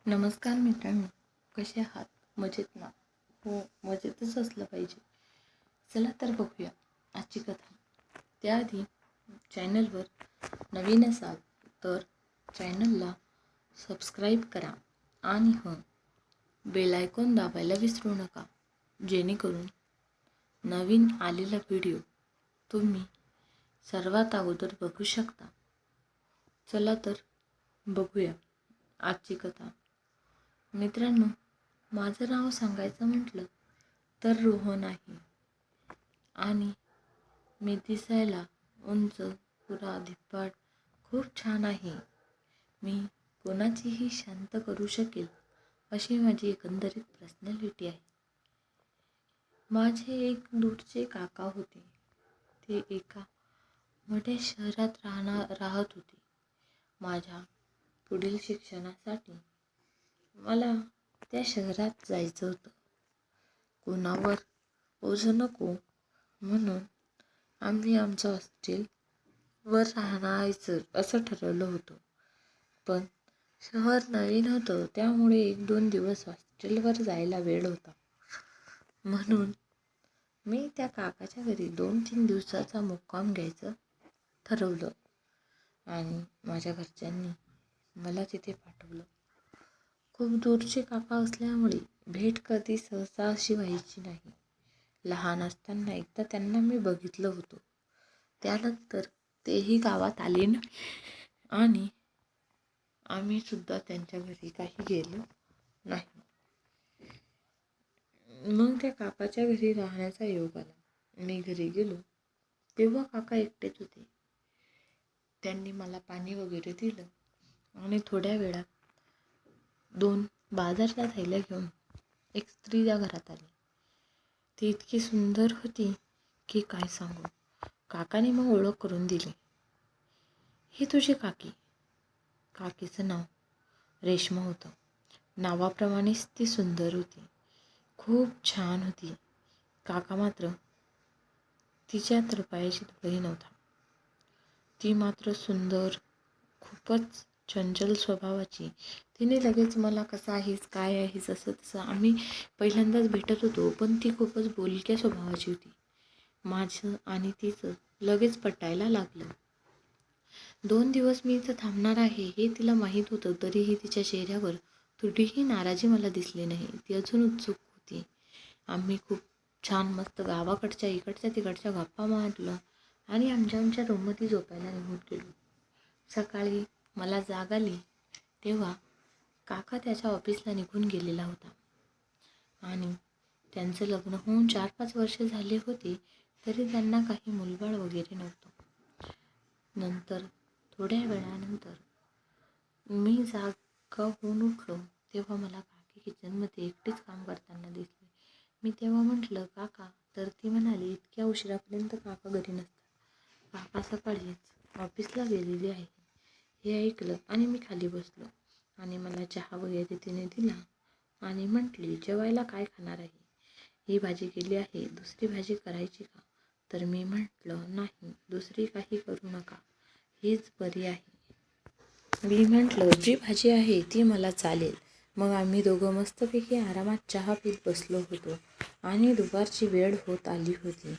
नमस्कार मित्रांनो, कसे आहात? मजेत ना? हो, मजेतच असलं पाहिजे. चला तर बघूया आजची कथा. त्याआधी चॅनलवर नवीन असाल तर चॅनलला सबस्क्राईब करा आणि बेल आयकॉन दाबायला विसरू नका, जेणेकरून नवीन आलेला व्हिडिओ तुम्ही सर्वात अगोदर बघू शकता. चला तर बघूया आजची कथा. मित्रांनो, माझं नाव सांगायचं म्हटलं तर रोहन आहे आणि मी दिसायला उंच, पुरा, धिप्पाड, खूप छान आहे. मी कोणाचीही शांत करू शकेल अशी माझी एकंदरीत पर्सनॅलिटी आहे. माझे एक दूरचे काका होते. ते एका मोठ्या शहरात राहत होते. माझ्या पुढील शिक्षणासाठी मला त्या शहरात जायचं होतं. कोणावर ओझं नको म्हणून आम्ही आमचं हॉस्टेलवर राहायचं असं ठरवलं होतं. पण शहर नवीन होतं, त्यामुळे 1-2 दिवस हॉस्टेलवर जायला वेळ होता. म्हणून मी त्या काकाच्या घरी 2-3 दिवसाचा मुक्काम घ्यायचं ठरवलं आणि माझ्या घरच्यांनी मला तिथे पाठवलं. खूप दूरचे काका असल्यामुळे भेट कधी सहसा अशी व्हायची नाही. लहान असताना एकदा त्यांना मी बघितलं होतं. त्यानंतर तेही गावात आले नाही आणि आम्ही सुद्धा त्यांच्या घरी काही गेलो नाही. मग त्या काकाच्या घरी राहण्याचा योग आला. मी घरी गेलो तेव्हा काका एकटेच होते. त्यांनी मला पाणी वगैरे दिलं आणि थोड्या वेळात 2 बाजारच्या थैल्या घेऊन एक स्त्री त्या घरात आली. ती इतकी सुंदर होती की काय सांगू. काकाने मग ओळख करून दिली. ही तुझी काकी. काकीचं नाव रेश्मा होतं. नावाप्रमाणेच ती सुंदर होती, खूप छान होती. काका मात्र तिच्या पायाची तुकडही नव्हता. ती मात्र सुंदर, खूपच चंचल स्वभावाची. तिने लगेच मला कसा आहेस, काय आहेस, असं तसं. आम्ही पहिल्यांदाच भेटत होतो, पण ती खूपच बोलक्या स्वभावाची होती. माझं आणि तिचं लगेच पटायला लागलं. 2 दिवस मी इथं थांबणार आहे हे तिला माहीत होतं, तरीही तिच्या चेहऱ्यावर थोडीही नाराजी मला दिसली नाही. ती अजून उत्सुक होती. आम्ही खूप छान मस्त गावाकडच्या इकडच्या तिकडच्या गप्पा मारलं आणि आमच्या रूममध्ये झोपायला निघून गेलो. सकाळी मला जाग आली तेव्हा काका त्याच्या ऑफिसला निघून गेलेला होता आणि त्यांचं लग्न होऊन 4-5 वर्ष झाले होते, तरी त्यांना काही मुलबाळ वगैरे नव्हतं. नंतर थोड्या वेळानंतर मी जागा होऊन उठलो तेव्हा मला काकी किचनमध्ये एकटीच काम करताना दिसली. मी तेव्हा म्हटलं, काका? तर ती म्हणाली, इतक्या उशिरापर्यंत काका घरी नसतात. काका सकाळीच ऑफिसला गेलेली आहे. हे ऐकलं आणि मी खाली बसलो आणि मला चहा वगैरे तिने दिला आणि म्हटली, जेवायला काय खाणार आहे? ही भाजी केली आहे, दुसरी भाजी करायची का? तर मी म्हटलं, नाही, दुसरी काही करू नका, हीच बरी आहे. मी म्हटलं, जी भाजी आहे ती मला चालेल. मग आम्ही दोघं मस्तपैकी आरामात चहा पीत बसलो होतो आणि दुपारची वेळ होत आली होती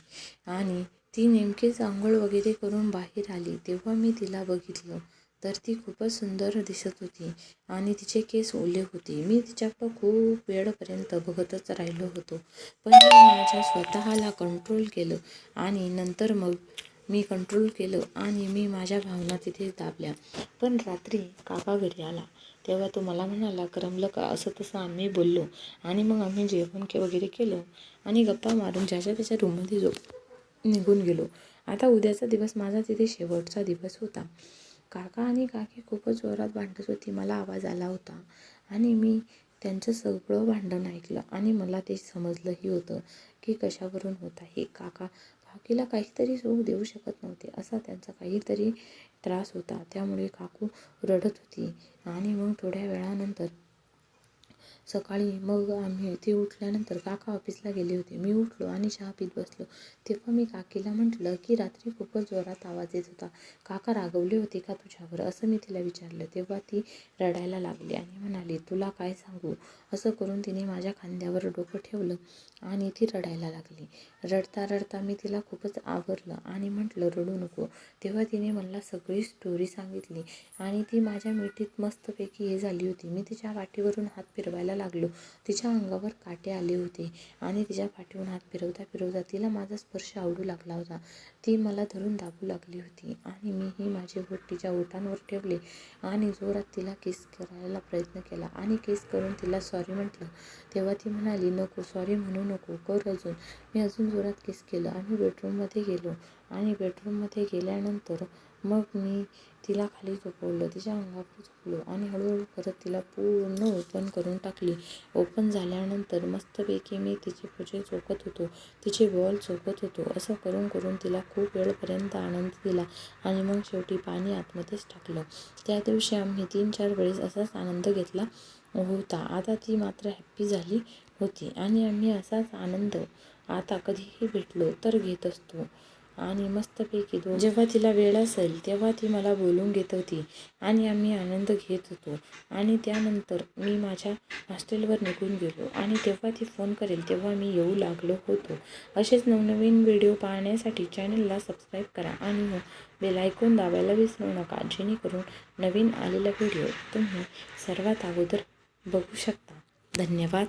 आणि ती नेमकीच आंघोळ वगैरे करून बाहेर आली. तेव्हा मी तिला बघितलं तर ती खूपच सुंदर दिसत होती आणि तिचे केस ओले होते. मी तिच्याकडं खूप वेळपर्यंत बघतच राहिलो होतो, पण मी माझ्या स्वतःला कंट्रोल केलं आणि नंतर मग मी कंट्रोल केलं आणि मी माझ्या भावना तिथे दाबल्या. पण रात्री काका घरी आला तेव्हा तो मला म्हणाला, करमलं का? असं तसं आम्ही बोललो आणि मग आम्ही जेवण वगैरे केलं आणि गप्पा मारून ज्याच्या त्याच्या रूममध्ये निघून गेलो. आता उद्याचा दिवस माझा तिथे शेवटचा दिवस होता. काका आणि काकी खूपच जोरात भांडत होती. मला आवाज आला होता आणि मी त्यांचं सगळं भांडण ऐकलं आणि मला ते समजलंही होतं की कशावरून होत आहे. काकीला काहीतरी सुख देऊ शकत नव्हते, असा त्यांचा काहीतरी त्रास होता. त्यामुळे काकू रडत होती आणि मग थोड्या वेळानंतर सकाळी मग ती उठल्यानंतर काका ऑफिसला गेले होते. मी उठलो आणि चहा पीत बसलो. तेव्हा मी काकीला म्हटलं की रात्री खूपच जोरात आवाज येत होता. काका रागवले होते का तुझ्यावर, असं मी तिला विचारलं. तेव्हा ती रडायला लागली आणि म्हणाली, तुला काय सांगू. असं करून तिने माझ्या खांद्यावर डोकं ठेवलं आणि ती रडायला लागली. रडता रडता मी तिला खूपच आवरलं आणि म्हटलं रडू नको. तेव्हा तिने मला सगळी स्टोरी सांगितली आणि ती माझ्या मिठीत मस्तपैकी हे झाली होती. मी तिच्या पाठीवरून हात फिरवायला लागलो. तिच्या अंगावर काटे आले होते आणि तिच्या पाठीवरून हात फिरवता फिरवता तिला माझा स्पर्श आवडू लागला होता. ती मला धरून दाबू लागली होती आणि मीही माझे बोट तिच्या ओठांवर ठेवले आणि जोरात तिला किस करायला प्रयत्न केला आणि किस करून तिला सॉरी म्हटलं. तेव्हा ती म्हणाली, नको, सॉरी म्हणू नको, कर अजून. मी अजून जोरात किस केलं. आम्ही बेडरूममध्ये गेलो आणि बेडरूममध्ये गेल्यानंतर मग मी तिला खाली झोपवलं, तिच्या अंगावर झोपलो आणि हळूहळू करत तिला पूर्ण ओपन करून टाकली. ओपन झाल्यानंतर मस्तपैकी मी तिचे भुजे चोखत होतो, तिचे बॉल चोखत होतो. असं करून करून तिला खूप वेळपर्यंत आनंद दिला आणि मग शेवटी पाणी आतमध्येच टाकलं. त्या दिवशी आम्ही 3-4 वेळेस असाच आनंद घेतला होता. आता ती मात्र हॅप्पी झाली होती आणि आम्ही असाच आनंद आता कधीही भेटलो तर घेत असतो आणि मस्तपैकी जेव्हा तिला वेळ असेल तेव्हा ती मला बोलून घेत होती आणि आम्ही आनंद घेत होतो. आणि त्यानंतर मी माझ्या हॉस्टेलवर निघून गेलो आणि तेव्हा ती फोन करेल तेव्हा मी येऊ लागलो होतो. असेच नवनवीन व्हिडिओ पाहण्यासाठी चॅनलला सबस्क्राईब करा आणि बेल आयकॉन दाबायला विसरू नका, जेणेकरून नवीन आलेला व्हिडिओ तुम्ही सर्वात अगोदर बघू शकता. धन्यवाद.